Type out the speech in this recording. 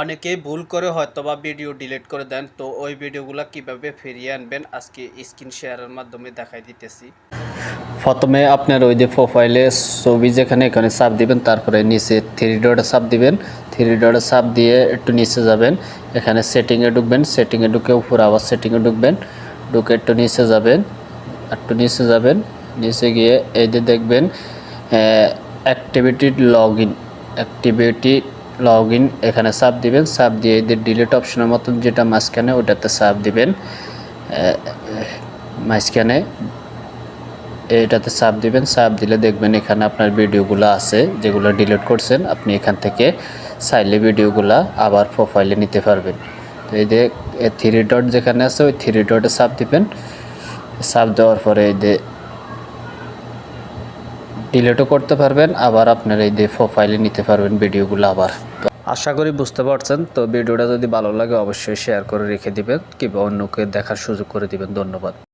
অনেকেই ভুল করে হয়তোবা ভিডিও ডিলিট করে দেন, তো ওই ভিডিওগুলো কিভাবে ফিরিয়ে আনবেন আজকে স্ক্রিন শেয়ারের মাধ্যমে দেখাই দিতেছি। প্রথমে আপনার ওই যে প্রোফাইলে ছবি যেখানে এখানে চাপ দিবেন, তারপরে নিচে থ্রি ডটে চাপ দিবেন। থ্রি ডটে চাপ দিয়ে একটু নিচে যাবেন, এখানে সেটিংয়ে ঢুকবেন। সেটিংয়ে ঢুকে উপরে আবার সেটিংয়ে ঢুকবেন, ঢুকে একটু নিচে যাবেন, নিচে গিয়ে এই যে দেখবেন অ্যাক্টিভিটি লগ ইন এখানে চাপ দিবেন। চাপ দিয়ে এই যে ডিলিট অপশনের মতন যেটা মাঝখানে ওটাতে চাপ দিবেন। মাঝখানে এটাতে চাপ দিবেন। চাপ দিলে দেখবেন এখানে আপনার ভিডিওগুলো আছে যেগুলো ডিলিট করছেন। আপনি এখান থেকে চাইলে ভিডিওগুলো আবার প্রোফাইলে নিতে পারবেন। তো এই যে থ্রি ডট যেখানে আছে ওই থ্রি ডটে চাপ দিবেন। চাপ দেওয়ার পরে এই যে ডিলিটও করতে পারবেন, আবার আপনার এই যে প্রোফাইলে নিতে পারবেন ভিডিওগুলো আবার। আশা করি বুঝতে পারছেন। তো ভিডিওটা যদি ভালো লাগে অবশ্যই শেয়ার করে রেখে দিবেন কিংবা অন্যকে দেখার সুযোগ করে দিবেন। ধন্যবাদ।